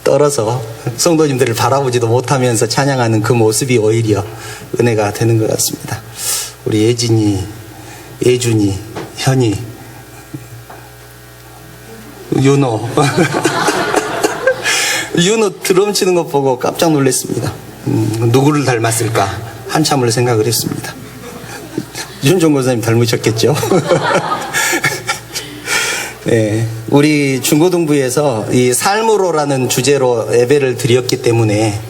[SPEAKER 4] 떨어서 성도님들을 바라보지도 못하면서 찬양하는 그 모습이 오히려 은혜가 되는 것 같습니다. 우리 예진이, 예준이, 현이, 윤호 윤호 드럼 치는 것 보고 깜짝 놀랐습니다. 누구를 닮았을까 한참을 생각을 했습니다. 윤종 권사님 닮으셨겠죠. 네, 우리 중고등부에서 이 삶으로라는 주제로 예배를 드렸기 때문에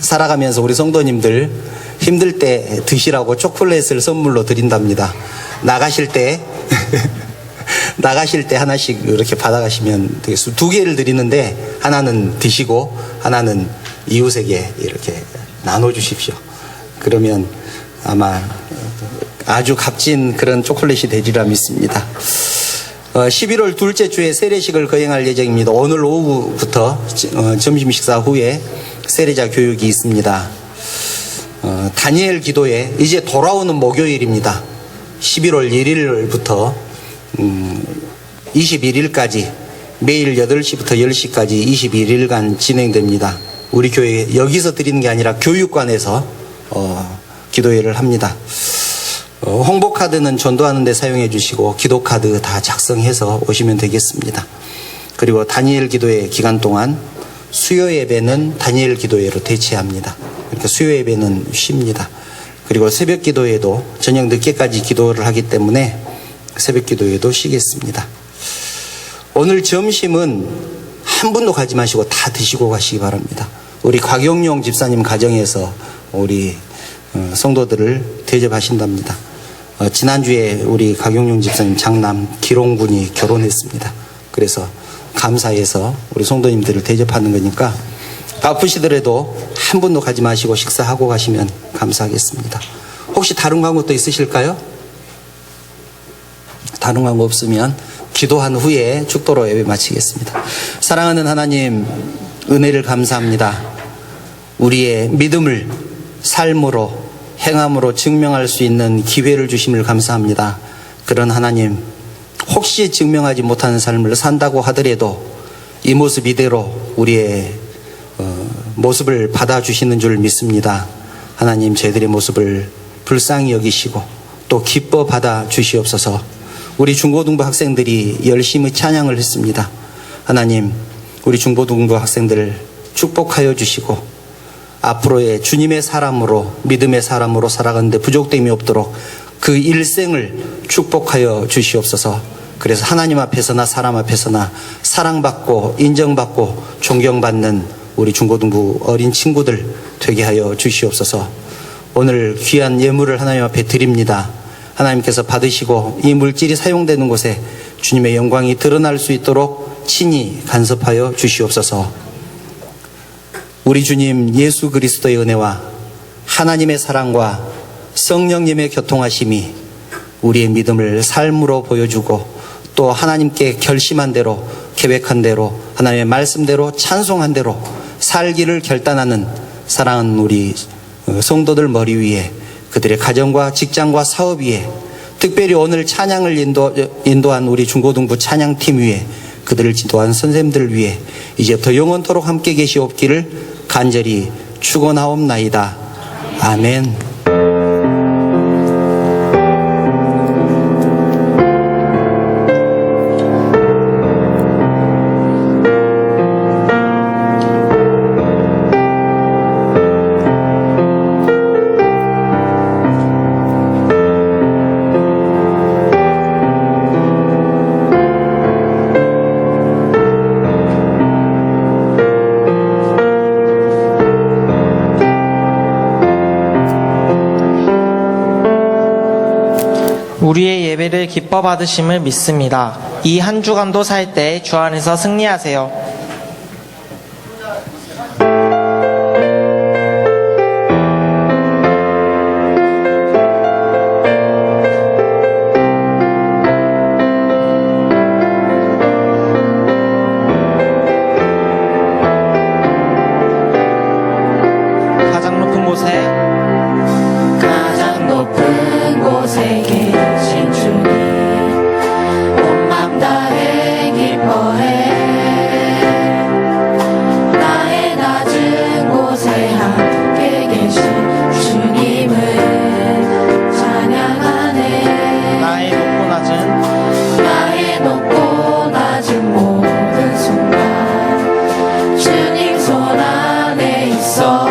[SPEAKER 4] 살아가면서 우리 성도님들 힘들 때 드시라고 초콜릿을 선물로 드린답니다. 나가실 때 하나씩 이렇게 받아가시면 되겠습니다. 2개를 드리는데 하나는 드시고 하나는 이웃에게 이렇게 나눠주십시오. 그러면 아마 아주 값진 그런 초콜릿이 되리라 믿습니다. 11월 둘째 주에 세례식을 거행할 예정입니다. 오늘 오후부터 점심 식사 후에 세례자 교육이 있습니다. 다니엘 기도회 이제 돌아오는 목요일입니다. 11월 1일부터 21일까지 매일 8시부터 10시까지 21일간 진행됩니다. 우리 교회 여기서 드리는 게 아니라 교육관에서 기도회를 합니다. 홍보카드는 전도하는 데 사용해 주시고 기도카드 다 작성해서 오시면 되겠습니다. 그리고 다니엘 기도회 기간 동안 수요 예배는 다니엘 기도회로 대체합니다. 그러니까 수요 예배는 쉽니다. 그리고 새벽 기도회도 저녁 늦게까지 기도를 하기 때문에 새벽 기도회도 쉬겠습니다. 오늘 점심은 한 분도 가지 마시고 다 드시고 가시기 바랍니다. 우리 곽용용 집사님 가정에서 우리 성도들을 대접하신답니다. 지난주에 우리 곽용용 집사님 장남 기롱군이 결혼했습니다. 그래서 감사해서 우리 성도님들을 대접하는 거니까 바쁘시더라도 한 분도 가지 마시고 식사하고 가시면 감사하겠습니다. 혹시 다른 광고 또 있으실까요? 다른 광고 없으면 기도한 후에 축도로 예배 마치겠습니다. 사랑하는 하나님, 은혜를 감사합니다. 우리의 믿음을 삶으로 행함으로 증명할 수 있는 기회를 주심을 감사합니다. 그런 하나님, 혹시 증명하지 못하는 삶을 산다고 하더라도 이 모습 이대로 우리의 모습을 받아주시는 줄 믿습니다. 하나님, 저희들의 모습을 불쌍히 여기시고 또 기뻐 받아 주시옵소서. 우리 중고등부 학생들이 열심히 찬양을 했습니다. 하나님, 우리 중고등부 학생들을 축복하여 주시고 앞으로의 주님의 사람으로 믿음의 사람으로 살아가는데 부족됨이 없도록 그 일생을 축복하여 주시옵소서. 그래서 하나님 앞에서나 사람 앞에서나 사랑받고 인정받고 존경받는 우리 중고등부 어린 친구들 되게 하여 주시옵소서. 오늘 귀한 예물을 하나님 앞에 드립니다. 하나님께서 받으시고 이 물질이 사용되는 곳에 주님의 영광이 드러날 수 있도록 친히 간섭하여 주시옵소서. 우리 주님 예수 그리스도의 은혜와 하나님의 사랑과 성령님의 교통하심이 우리의 믿음을 삶으로 보여주고 또 하나님께 결심한 대로 계획한 대로 하나님의 말씀대로 찬송한 대로 살기를 결단하는 사랑하는 우리 성도들 머리 위에 그들의 가정과 직장과 사업 위에 특별히 오늘 찬양을 인도한 우리 중고등부 찬양팀 위에 그들을 지도한 선생님들 위에 이제부터 영원토록 함께 계시옵기를 간절히 축원하옵나이다. 아멘.
[SPEAKER 1] 우리의 예배를 기뻐 받으심을 믿습니다. 이 한 주간도 살 때 주 안에서 승리하세요. 가장 높은 곳에
[SPEAKER 2] 가장 높은 곳에 계신 주님 온 맘 다해 기뻐해 나의 낮은 곳에 함께 계신 주님을 찬양하네
[SPEAKER 1] 나의 높고 낮은
[SPEAKER 2] 나의 높고 낮은 모든 순간 주님 손 안에 있어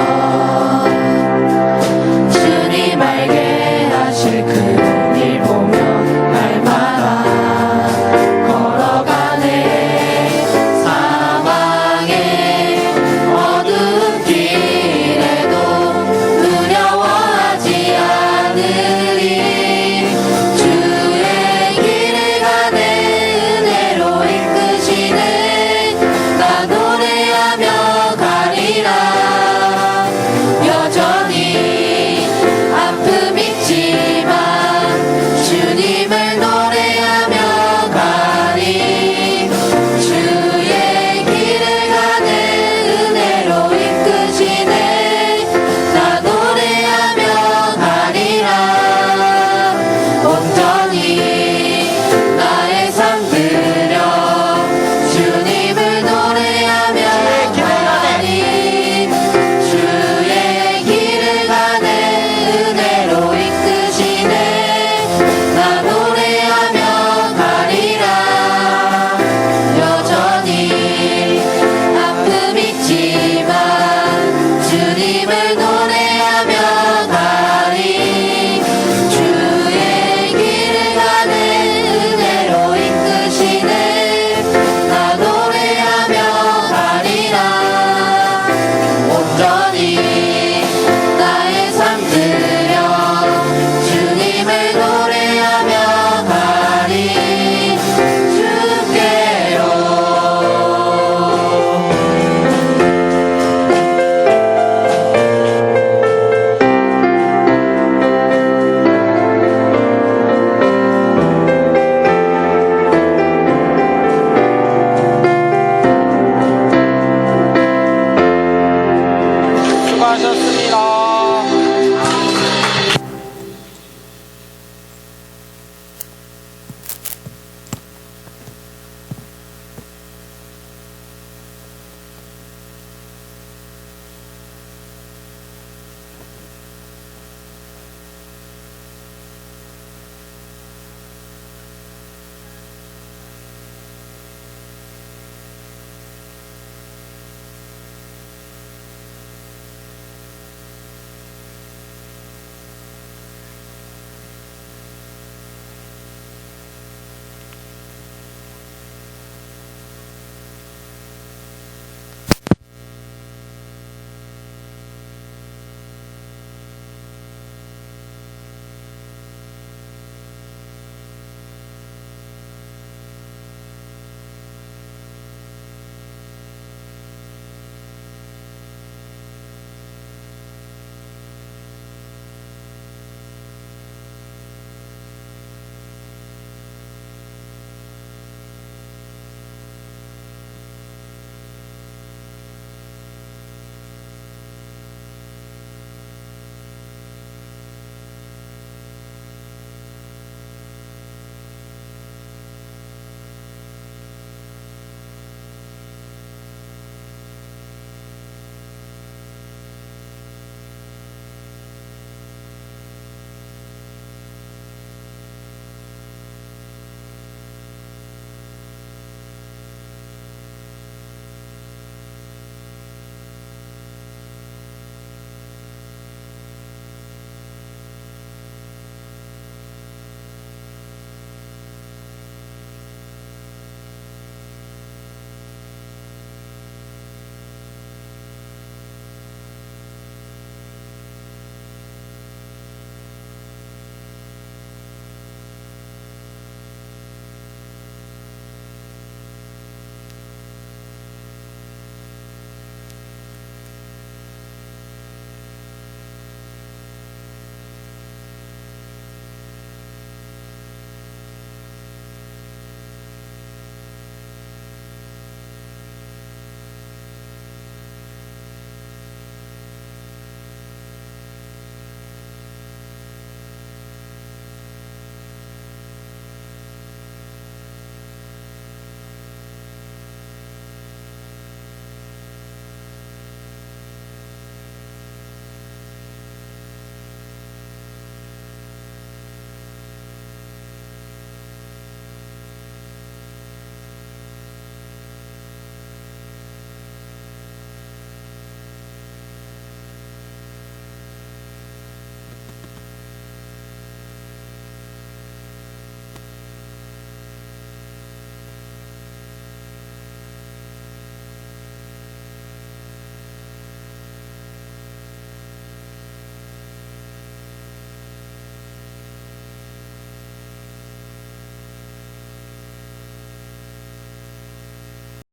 [SPEAKER 2] 주님 알게 하실 그 일 보며 날마다 걸어가네 사망의 어두운 길에도 두려워하지 않으리 주의 길을 가네 은혜로 이끄시네 나 노래하며 가리라 여전히 아픔 있지만 주님을 노래하며 가리 주의 길을 가네 은혜로 이끄시네 나 노래하며 가리라 온전히 나의 삶 들여 주님을 노래하며 가리 주의 길을 가네 은혜로 이끄시네 나 노래하며 가리라 여전히 아픔 있지만 주님을 노래하며 가리 주의 길을 가네 은혜로 이끄시네 나 노래하며 가리라 온전히 나의 삶 들여 주님을 노래하며 가리 주께로
[SPEAKER 1] 수고하셨습니다.